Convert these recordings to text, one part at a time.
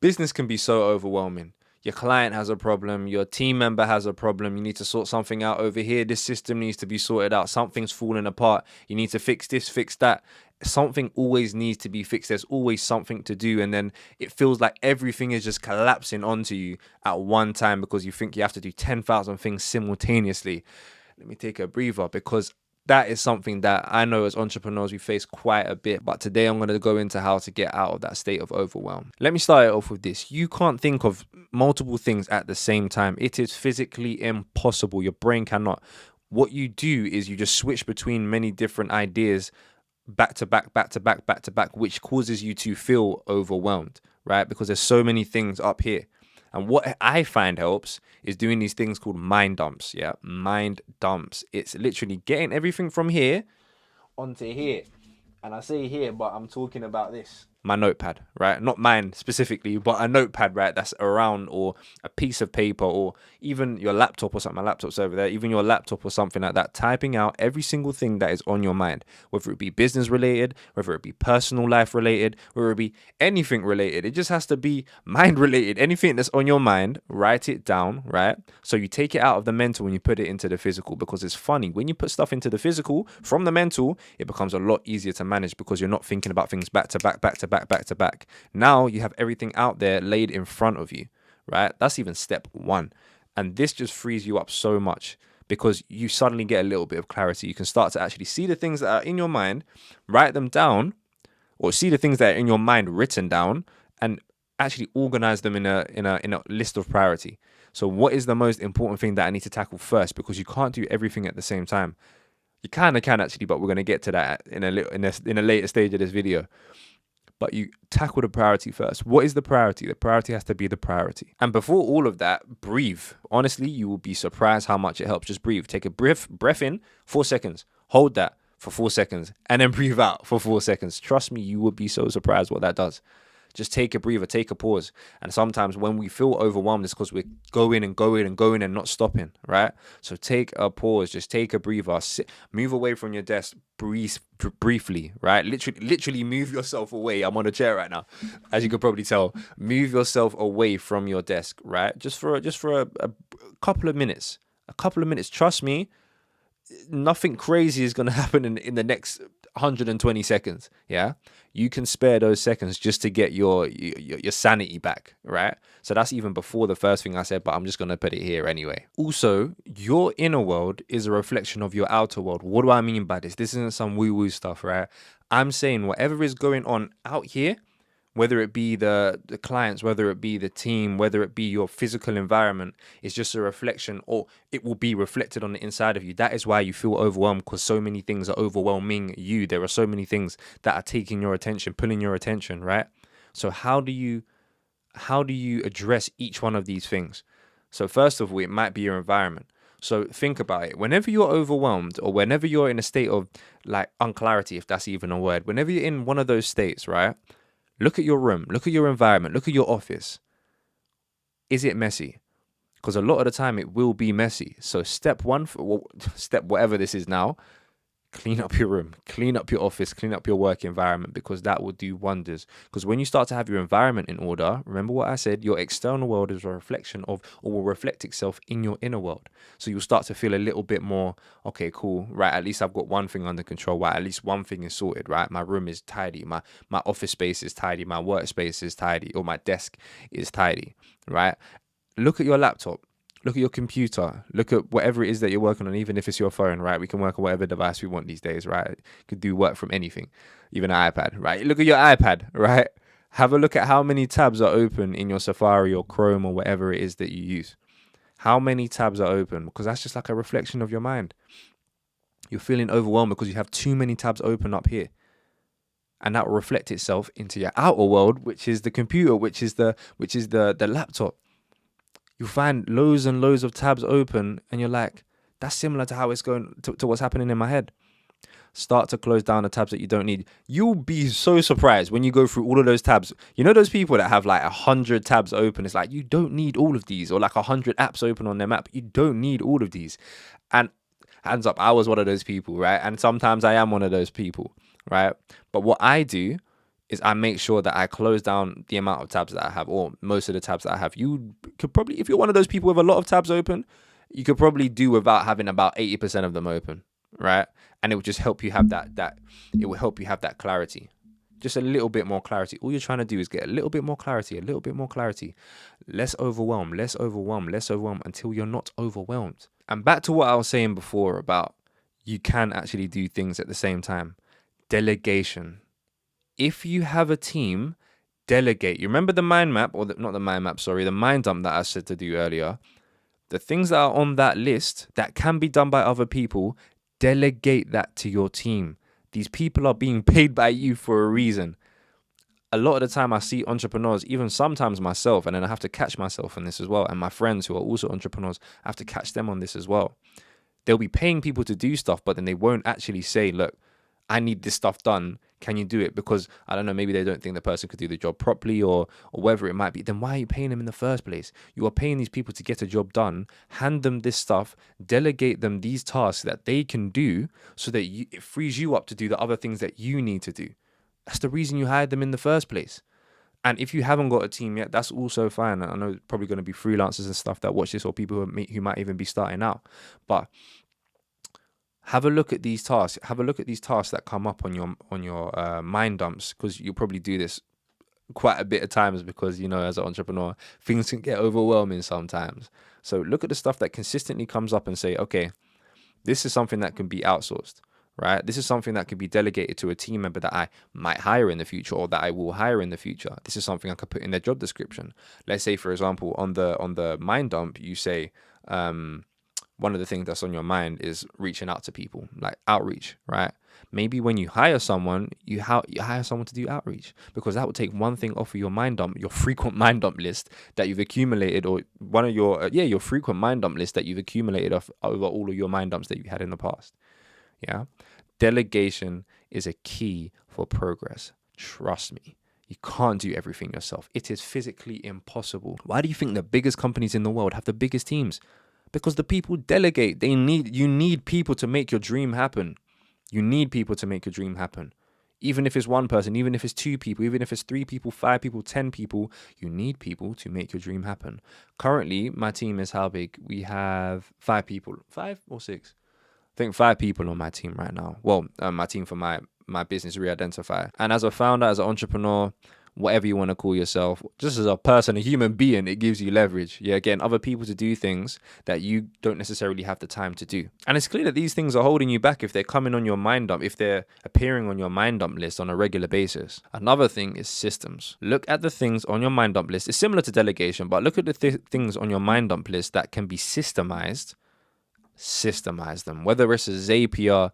Business can be so overwhelming. Your client has a problem, your team member has a problem, you need to sort something out over here, this system needs to be sorted out, something's falling apart, you need to fix this, fix that. Something always needs to be fixed. There's always something to do, and then it feels like everything is just collapsing onto you at one time because you think you have to do 10,000 things simultaneously. Let me take a breather, because that is something that I know as entrepreneurs we face quite a bit. But today I'm going to go into how to get out of that state of overwhelm. Let me start it off with this. You can't think of multiple things at the same time. It is physically impossible. Your brain cannot. What you do is you just switch between many different ideas back to back, back to back, back to back, which causes you to feel overwhelmed, right? Because there's so many things up here. And what I find helps is doing these things called mind dumps. Yeah, mind dumps. It's literally getting everything from here onto here. And I say here, but I'm talking about this. My notepad, right? Not mine specifically, but a notepad, right? That's around, or a piece of paper, or even your laptop or something. My laptop's over there. Even your laptop or something like that. Typing out every single thing that is on your mind, whether it be business related, whether it be personal life related, whether it be anything related. It just has to be mind related. Anything that's on your mind, write it down, right? So you take it out of the mental and you put it into the physical, because it's funny. When you put stuff into the physical from the mental, it becomes a lot easier to manage because you're not thinking about things back to back, back to back, back to back. Now you have everything out there laid in front of you, right? That's even step one. And this just frees you up so much because you suddenly get a little bit of clarity. You can start to actually see the things that are in your mind, write them down, or see the things that are in your mind written down, and actually organize them in a list of priority. So what is the most important thing that I need to tackle first? Because you can't do everything at the same time. You kind of can actually, but we're going to get to that in a later stage of this video. But you tackle the priority first. What is the priority? The priority has to be the priority. And before all of that, breathe. Honestly, you will be surprised how much it helps. Just breathe. Take a breath in, 4 seconds. Hold that for 4 seconds and then breathe out for 4 seconds. Trust me, you would be so surprised what that does. Just take a breather, take a pause. And sometimes when we feel overwhelmed, it's because we're going and going and going and not stopping, right? So take a pause, just take a breather, move away from your desk, breathe briefly, right? Literally move yourself away. I'm on a chair right now, as you could probably tell. Move yourself away from your desk, right? Just for a couple of minutes. A couple of minutes. Trust me, nothing crazy is going to happen in the next 120 seconds. Yeah, you can spare those seconds just to get your sanity back, right? So that's even before the first thing I said, but I'm just going to put it here anyway. Also, your inner world is a reflection of your outer world. What do I mean by this? This isn't some woo-woo stuff, right? I'm saying whatever is going on out here, whether it be the clients, whether it be the team, whether it be your physical environment, is just a reflection, or it will be reflected on the inside of you. That is why you feel overwhelmed, because so many things are overwhelming you. There are so many things that are taking your attention, pulling your attention, right? So how do you address each one of these things? So first of all, it might be your environment. So think about it. Whenever you're overwhelmed, or whenever you're in a state of like unclarity, if that's even a word, whenever you're in one of those states, right? Look at your room, look at your environment, look at your office. Is it messy? Because a lot of the time it will be messy. So step whatever this is now, clean up your room, clean up your office, clean up your work environment, because that will do wonders. Because when you start to have your environment in order, remember what I said, your external world is a reflection of, or will reflect itself in your inner world. So you'll start to feel a little bit more, okay, cool, right? At least I've got one thing under control, right? At least one thing is sorted, right? My room is tidy, my office space is tidy, my workspace is tidy, or my desk is tidy, right? Look at your laptop. Look at your computer. Look at whatever it is that you're working on, even if it's your phone, right? We can work on whatever device we want these days, right? Could do work from anything, even an iPad, right? Look at your iPad, right? Have a look at how many tabs are open in your Safari or Chrome or whatever it is that you use. How many tabs are open? Because that's just like a reflection of your mind. You're feeling overwhelmed because you have too many tabs open up here. And that will reflect itself into your outer world, which is the computer, which is the laptop. You find loads and loads of tabs open and you're like, that's similar to how it's going to what's happening in my head. Start to close down the tabs that you don't need. You'll be so surprised when you go through all of those tabs. You know those people that have like 100 tabs open? It's like, you don't need all of these, or like 100 apps open on their map. You don't need all of these. And hands up, I was one of those people, right? And sometimes I am one of those people, right? But what I do is I make sure that I close down the amount of tabs that I have, or most of the tabs that I have. You could probably, if you're one of those people with a lot of tabs open, you could probably do without having about 80% of them open, right? And it will just help you have that it will help you have that clarity. Just a little bit more clarity. All you're trying to do is get a little bit more clarity, a little bit more clarity. Less overwhelm, less overwhelm, less overwhelm until you're not overwhelmed. And back to what I was saying before about you can actually do things at the same time. Delegation. If you have a team, delegate. You remember the mind map, or not the mind map, sorry, the mind dump that I said to do earlier. The things that are on that list that can be done by other people, delegate that to your team. These people are being paid by you for a reason. A lot of the time I see entrepreneurs, even sometimes myself, and then I have to catch myself on this as well. And my friends who are also entrepreneurs, I have to catch them on this as well. They'll be paying people to do stuff, but then they won't actually say, look, I need this stuff done. Can you do it? Because, I don't know, maybe they don't think the person could do the job properly or whatever it might be. Then why are you paying them in the first place? You are paying these people to get a job done. Hand them this stuff. Delegate them these tasks that they can do so that it frees you up to do the other things that you need to do. That's the reason you hired them in the first place. And if you haven't got a team yet, that's also fine. I know it's probably going to be freelancers and stuff that watch this, or people who might even be starting out. But have a look at these tasks. Have a look at these tasks that come up on your mind dumps, because you'll probably do this quite a bit of times, because, you know, as an entrepreneur, things can get overwhelming sometimes. So look at the stuff that consistently comes up and say, okay, this is something that can be outsourced, right? This is something that can be delegated to a team member that I might hire in the future, or that I will hire in the future. This is something I could put in their job description. Let's say, for example, on the mind dump, you say, one of the things that's on your mind is reaching out to people, like outreach, right? Maybe when you hire someone, you hire someone to do outreach, because that will take one thing off of your mind dump, your frequent mind dump list that you've accumulated, or one of your frequent mind dump list that you've accumulated over all of your mind dumps that you had in the past. Yeah. Delegation is a key for progress. Trust me. You can't do everything yourself. It is physically impossible. Why do you think the biggest companies in the world have the biggest teams? Because the people delegate. You need people to make your dream happen. You need people to make your dream happen. Even if it's one person, even if it's two people, even if it's 3 people, 5 people, 10 people, you need people to make your dream happen. Currently, my team is how big? We have 5 people. 5 or 6? I think 5 people on my team right now. Well, my team for my business, Re-Identify. And as a founder, as an entrepreneur, whatever you want to call yourself, just as a person, a human being, it gives you leverage. Yeah, again, other people to do things that you don't necessarily have the time to do. And it's clear that these things are holding you back if they're coming on your mind dump, if they're appearing on your mind dump list on a regular basis. Another thing is systems. Look at the things on your mind dump list. It's similar to delegation, but look at the things on your mind dump list that can be systemize them, whether it's a Zapier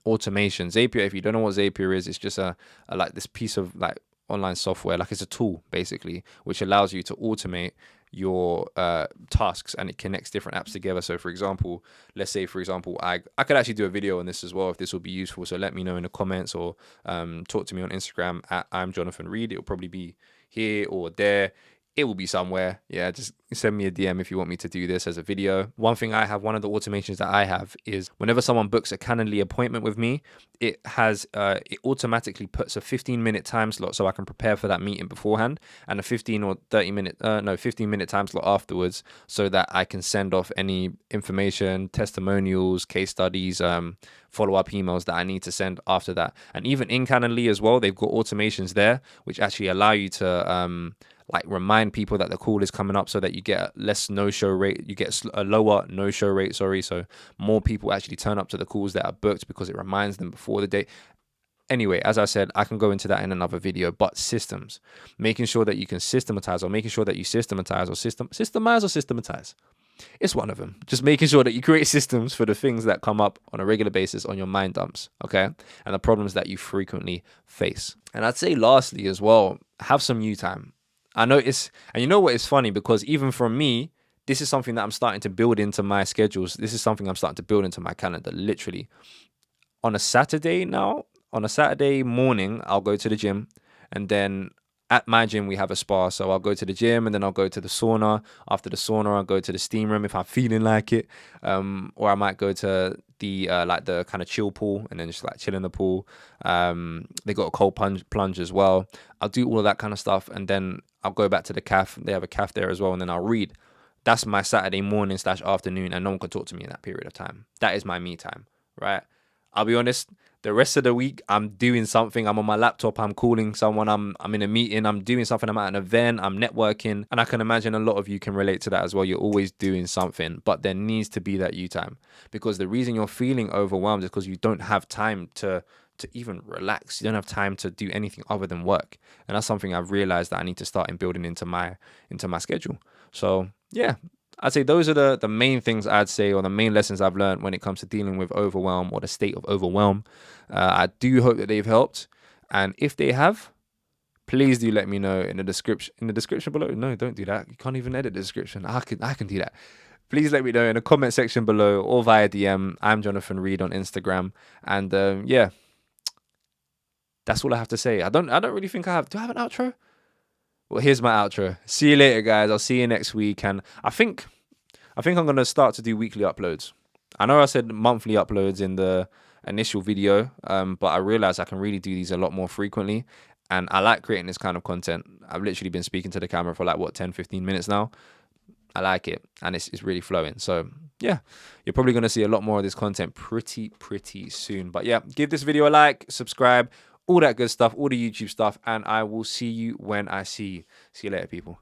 automation. Zapier, if you don't know what Zapier is, it's just a like this piece of like online software, like it's a tool basically, which allows you to automate your tasks, and it connects different apps together. So for example, let's say for example, I could actually do a video on this as well if this will be useful. So let me know in the comments, or talk to me on Instagram at I'm Jonathan Reed. It'll probably be here or there. It will be somewhere. Yeah, just send me a DM if you want me to do this as a video. One of the automations that I have is whenever someone books a Calendly appointment with me, it automatically puts a 15-minute time slot so I can prepare for that meeting beforehand, and a 15-minute time slot afterwards, so that I can send off any information, testimonials, case studies, follow-up emails that I need to send after that. And even in Calendly as well, they've got automations there which actually allow you to like remind people that the call is coming up, so that you get less no-show rate, you get a lower no-show rate, so more people actually turn up to the calls that are booked because it reminds them before the date. Anyway, as I said, I can go into that in another video, but systems, making sure that you can systematize, or making sure that you systemize. It's one of them. Just making sure that you create systems for the things that come up on a regular basis on your mind dumps, okay? And the problems that you frequently face. And I'd say lastly as well, have some you time. I know and you know what is funny, because even for me, this is something that I'm starting to build into my schedules. This is something I'm starting to build into my calendar, literally. On a Saturday morning, I'll go to the gym, and then at my gym, we have a spa. So I'll go to the gym and then I'll go to the sauna. After the sauna, I'll go to the steam room if I'm feeling like it. Or I might go to the like the kind of chill pool and then just like chill in the pool. They got a cold plunge as well. I'll do all of that kind of stuff. And then I'll go back to the calf. They have a calf there as well. And then I'll read. That's my Saturday morning / afternoon. And no one can talk to me in that period of time. That is my me time, right? I'll be honest. The rest of the week, I'm doing something. I'm on my laptop. I'm calling someone. I'm in a meeting. I'm doing something. I'm at an event. I'm networking. And I can imagine a lot of you can relate to that as well. You're always doing something, but there needs to be that you time, because the reason you're feeling overwhelmed is because you don't have time to even relax. You don't have time to do anything other than work. And that's something I've realized that I need to start building into my schedule. So yeah, I'd say those are the main things I'd say, or the main lessons I've learned when it comes to dealing with overwhelm, or the state of overwhelm. I do hope that they've helped. And if they have, please do let me know in the description below. No, don't do that. You can't even edit the description. I can do that. Please let me know in the comment section below or via DM. I'm Jonathan Reed on Instagram. And yeah, that's all I have to say. I don't really think I have. Do I have an outro? Well, here's my outro. See you later, guys. I'll see you next week. And I think I'm going to start to do weekly uploads. I know I said monthly uploads in the initial video, but I realized I can really do these a lot more frequently. And I like creating this kind of content. I've literally been speaking to the camera for like, 10, 15 minutes now. I like it. And it's really flowing. So yeah, you're probably going to see a lot more of this content pretty soon. But yeah, give this video a like, subscribe, all that good stuff, all the YouTube stuff, and I will see you when I see you. See you later, people.